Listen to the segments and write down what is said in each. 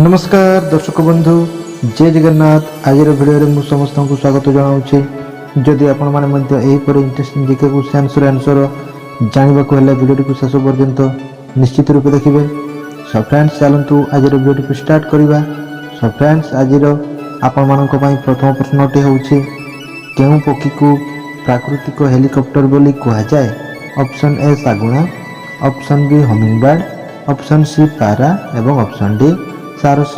नमस्कार दर्शक बंधु जय जगन्नाथ। आज भिडियो मु समस्त को स्वागत जनाऊँगी। जदि आपण मैंने इंटरेस्टिंग जीके क्वेश्चन आंसर जानवा भिडियो को शेष पर्यंत निश्चित रूप देखिए। सो फ्रेंड्स चलतु आज भिडियो को स्टार्ट करवा। सो फ्रेंड्स आज आपण मान प्रथम प्रश्नटी हूँ केउं पक्षी को प्राकृतिक हेलिकॉप्टर बोली कहुए। ऑप्शन ए शागुणा, option B hummingbird, option C पारा एवं ऑप्शन डी सारस।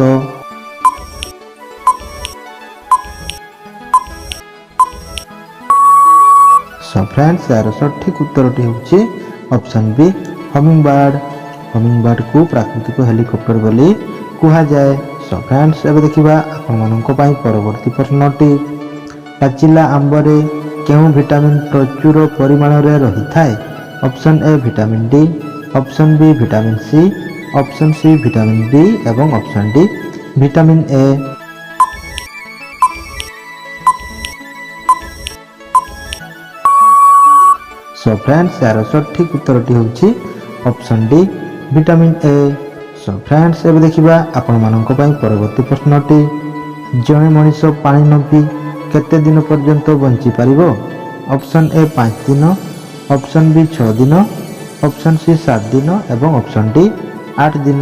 सो फ्रेंड्स यार सठिक उत्तरटी हूँ ऑप्शन बी हमिंगबर्ड। हमिंगबर्ड को प्राकृतिक हेलिकॉप्टर बोली कहुए। सो फ्रेंड्स एबे देखिबा आपण मानक पई परवर्ती प्रश्नटी पाचिला आंबरे केउं विटामिन प्रचुर परिमाण रे रही थाए। Option A vitamin D, option B vitamin C, option C vitamin B एवं option D vitamin A. So friends यार सठिक उत्तरटी हूँ option D vitamin A. So friends एबे देखिबा आपण मानक पई परवर्ती प्रश्नटी जणे मनीष पानी न पी केते दिन पर्यंत बंची पारिबो। ऑप्शन ए 5 दिन, ऑप्शन बी 6 दिन, ऑप्शन सी 7 दिन एवं ऑप्शन डी 8 दिन।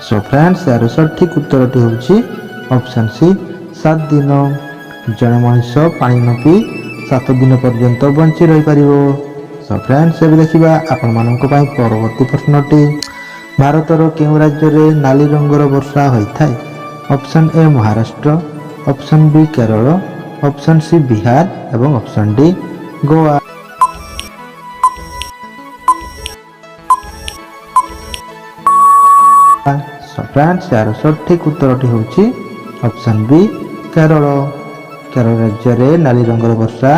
सो फ्रेंड्स यार सठिक उत्तरटी हूँ ऑप्शन सी 7 दिन। जड़े मनीष पानी न पी 7 दिन पर्यंत बंची रही पारिबो। सो फ्रेंड्स एबे देखिबा आपण मानक पई परवर्ती प्रश्नटी भारतर केउं राज्य रे नाली रंगर वर्षा होइथाय। Option A Maharashtra, option B Kerala, option C Bihar एवं option D Goa. So friends यार सठिक उत्तरटी हूँ ऑप्शन बी केरल। केरल राज्य रे नाली रंगर वर्षा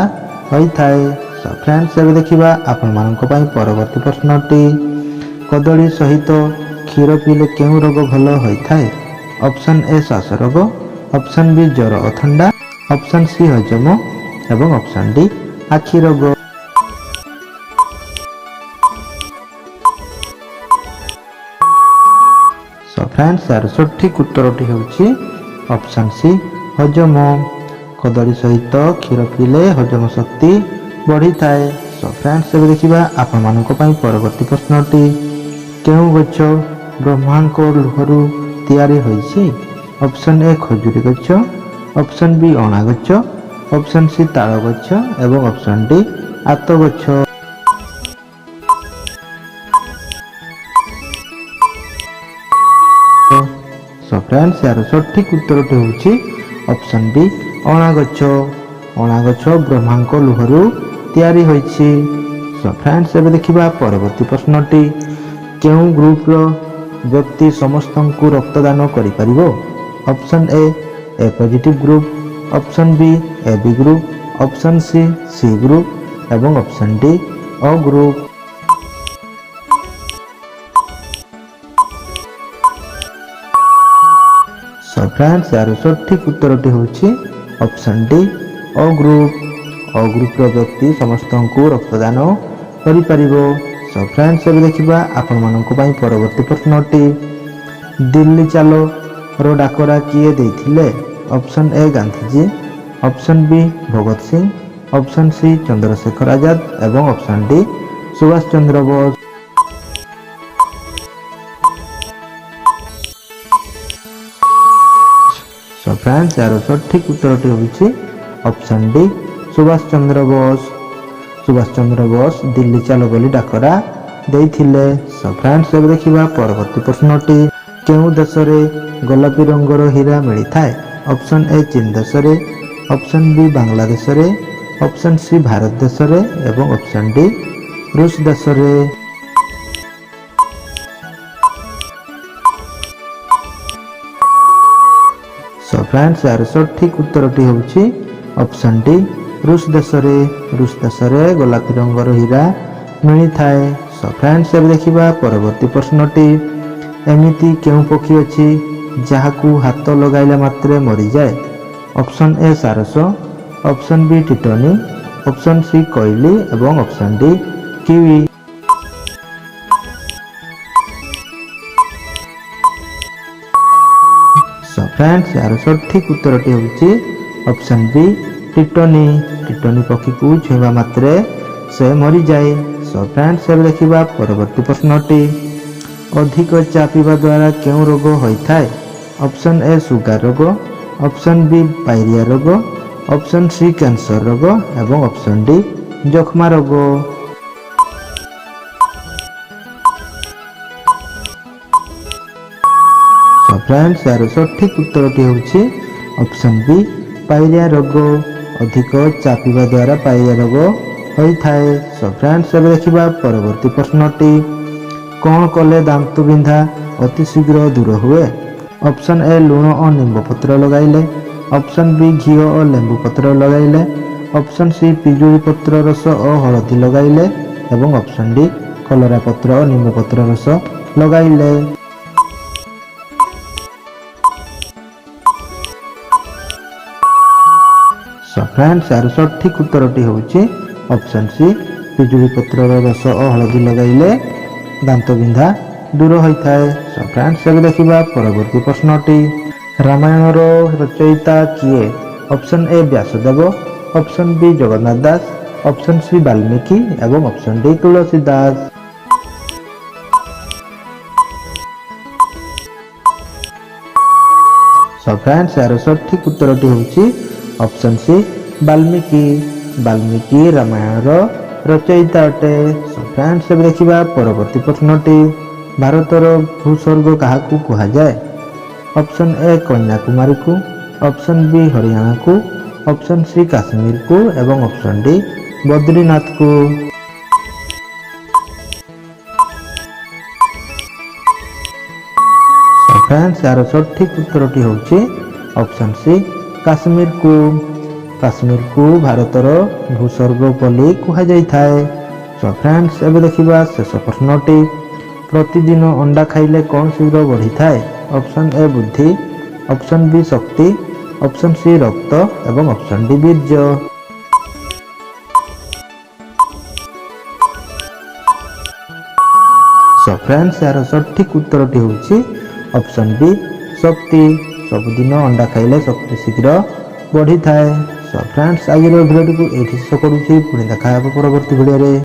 होइथाय। सो फ्रेंड्स एबे देखिबा आपण मानक पई परवर्ती प्रश्नटी कदली सहित क्षीर पीले केउं रोग भल होइथाय। ऑप्शन ए श्वास रोग, ऑप्शन बी ज्वर अथंडा, ऑप्शन सी हजम एवं ऑप्शन डी आखि रोग। सो फ्रेंड्स यार सठिक उत्तरटी हूँ ऑप्शन सी हजम। कदली सहित क्षीर पीले हजम शक्ति बढ़ी थाए। सो फ्रेंड्स एबे देखिबा आपण मानक पई परवर्ती प्रश्नटी केउं गछ ब्रह्मांक लुहरु तैयारी होइछि। ऑप्शन ए खजुरी गछ, ऑप्शन बी अणा गछ, ऑप्शन सी ताड़ गछ एवं ऑप्शन डी आत गछ। सो फ्रेंड्स यार सठिक उत्तरटी हूँ ऑप्शन बी अणा गछ। अणा गछ ब्रह्मांक लुहरु तैयारी होइछि। सो फ्रेंड्स एबे देखिबा परवर्ती प्रश्नटी केउं ग्रुप रो व्यक्ति समस्तंकु रक्तदान करि परिबो। Option A positive group, option B A B group, option C group एवं option D O group. So friends यार सठिक उत्तरटी हूँ option D O group. O group रो व्यक्ति समस्तंकु रक्तदान करि परिबो। सो फ्रेंड्स एबे देखिबा आपण मानक पई परवर्ती प्रश्नटी दिल्ली चलो रो डाकरा किए देथिले। Option A Gandhiji, option B Bhagat Singh, option C Chandrashekhar Azad एवं option D Subhash Chandra Bose. So friends यार सठिक उत्तरटी हूँ ऑप्शन डी सुभाष चंद्र बोस। सुभाष चंद्र बोस दिल्ली चलो बोली डाकरा देइथिले। सो फ्रेंड्स एबे देखिबा परवर्ती प्रश्नटी केउं देश रे गोलापी रंगर हीरा मिली थाए। ऑप्शन ए चीन देश रे, ऑप्शन बी बांग्लादेश रे, ऑप्शन सी भारत देश रे एवं ऑप्शन डी रूस देश रे। सो फ्रेंड्स यार सठिक उत्तरटी हूँ ऑप्शन डी रूस देश रे। रूस देश रे गोलापी रंगर हीरा मिली थाए। सो फ्रेंड्स एबे देखिबा परवर्ती प्रश्नटी एमिति केउं पक्षी अछि जाहाकू हाथ लगाइला मात्रे मरि जाए। ऑप्शन ए सारस, ऑप्शन बी टिटनी, ऑप्शन सी कोइली एवं option D kiwi. Show friends ଏହାର ସଠିକ୍ ଉତ୍ତରଟି ହେଉଛି ଅପସନ୍ ବି ଟିଟୋନି। ଟିଟୋନି ପକ୍ଷୀକୁ ଛୁଇଁବା ମାତ୍ରେ ସେ ମରିଯାଏ। ସୋ ଫ୍ରେଣ୍ଡସ୍ ଏବେ ଦେଖିବା ପରବର୍ତ୍ତୀ ପ୍ରଶ୍ନଟି। ଅଧିକ ଚା ପିଇବା ଦ୍ୱାରା କେଉଁ ରୋଗ ହୋଇଥାଏ? ଅପସନ୍ ଏ ସୁଗାର ରୋଗ, ଅପସନ୍ ବି ପାଇରିଆ ରୋଗ, ଅପସନ୍ ସି କ୍ୟାନ୍ସର ରୋଗ ଏବଂ ଅପସନ୍ ଡି ଯକ୍ଷ୍ମା ରୋଗ। ସୋ ଫ୍ରେଣ୍ଡସ୍ ଏହାର ସଠିକ୍ ଉତ୍ତରଟି ହେଉଛି ଅପସନ୍ ବି ପାଇରିଆ ରୋଗ। ଅଧିକ ଚା ପିଇବା ଦ୍ୱାରା ପାଇରିଆ ରୋଗ ହୋଇଥାଏ। ସୋ ଫ୍ରେଣ୍ଡସ୍ ଏବେ ଦେଖିବା ପରବର୍ତ୍ତୀ ପ୍ରଶ୍ନଟି। କ'ଣ କଲେ ଦାନ୍ତ ବିନ୍ଧା ଅତି ଶୀଘ୍ର ଦୂର ହୁଏ? ଅପସନ୍ ଏ ଲୁଣ ଓ ନିମ୍ବ ପତ୍ର ଲଗାଇଲେ, ଅପସନ୍ ବି ଘିଅ ଓ ଲେମ୍ବୁ ପତ୍ର ଲଗାଇଲେ, ଅପସନ୍ ସି ପିଜୁଳି ପତ୍ର ରସ ଓ ହଳଦୀ ଲଗାଇଲେ ଏବଂ ଅପସନ୍ ଡି କଲରା ପତ୍ର ଓ ନିମ୍ବ ପତ୍ର ରସ ଲଗାଇଲେ। ସୋ ଫ୍ରେଣ୍ଡସ୍ ଏହାର ସଠିକ୍ ଉତ୍ତରଟି ହେଉଛି ଅପସନ୍ ସି ପିଜୁଳି ପତ୍ରର ରସ ଓ ହଳଦୀ ଲଗାଇଲେ ଦାନ୍ତ ବିନ୍ଧା ଦୂର ହୋଇଥାଏ। ସୋ ଫ୍ରେଣ୍ଡସ୍ ଏବେ ଦେଖିବା ପରବର୍ତ୍ତୀ ପ୍ରଶ୍ନଟି। ରାମାୟଣର ରଚୟିତା କିଏ? Option A Vyasdev, option B Jagannath Das, option C Valmiki ଏବଂ option D Tulsi Das. So friends ଏହାର ସଠିକ୍ ଉତ୍ତରଟି ହେଉଛି ଅପସନ୍ ସି ବାଲ୍ମୀକି। ବାଲ୍ମୀକି ରାମାୟଣର ରଚୟିତା ଅଟେ। ସୋ ଫ୍ରେଣ୍ଡସ୍ ଏବେ ଦେଖିବା ପରବର୍ତ୍ତୀ ପ୍ରଶ୍ନଟି। ଭାରତର ଭୂସ୍ୱର୍ଗ କାହାକୁ କୁହାଯାଏ? ଅପସନ୍ ଏ କନ୍ୟାକୁମାରୀକୁ, ଅପସନ୍ ବି ହରିୟାଣାକୁ, ଅପସନ୍ ସି କାଶ୍ମୀରକୁ ଏବଂ ଅପସନ୍ ଡି ବଦ୍ରିନାଥକୁ। ସୋ ଫ୍ରେଣ୍ଡସ୍ ଏହାର ସଠିକ୍ ଉତ୍ତରଟି ହେଉଛି ଅପସନ୍ ସି କାଶ୍ମୀରକୁ। କାଶ୍ମୀରକୁ ଭାରତର ଭୂସ୍ୱର୍ଗ ବୋଲି କୁହାଯାଇଥାଏ। ସୋ ଫ୍ରେଣ୍ଡସ୍ ଏବେ ଦେଖିବା ଶେଷ ପ୍ରଶ୍ନଟି। ପ୍ରତିଦିନ ଅଣ୍ଡା ଖାଇଲେ କ'ଣ ଶୀଘ୍ର ବଢ଼ିଥାଏ? ଅପସନ୍ ଏ ବୁଦ୍ଧି, ଅପସନ୍ ବି ଶକ୍ତି, ଅପସନ୍ ସି ରକ୍ତ ଏବଂ ଅପସନ୍ ଡି ବୀର୍ଯ୍ୟ। ସୋ ଫ୍ରେଣ୍ଡସ୍ ଏହାର ସଠିକ୍ ଉତ୍ତରଟି ହେଉଛି ଅପସନ୍ ବି ଶକ୍ତି। ସବୁଦିନ ଅଣ୍ଡା ଖାଇଲେ ଶକ୍ତି ଶୀଘ୍ର ବଢ଼ିଥାଏ। ସୋ ଫ୍ରେଣ୍ଡସ୍ ଆଜିର ଭିଡ଼ିଓଟିକୁ ଏଇଠି ଶେଷ କରୁଛି। ପୁଣି ଦେଖା ହେବ ପରବର୍ତ୍ତୀ ଭିଡ଼ିଓରେ।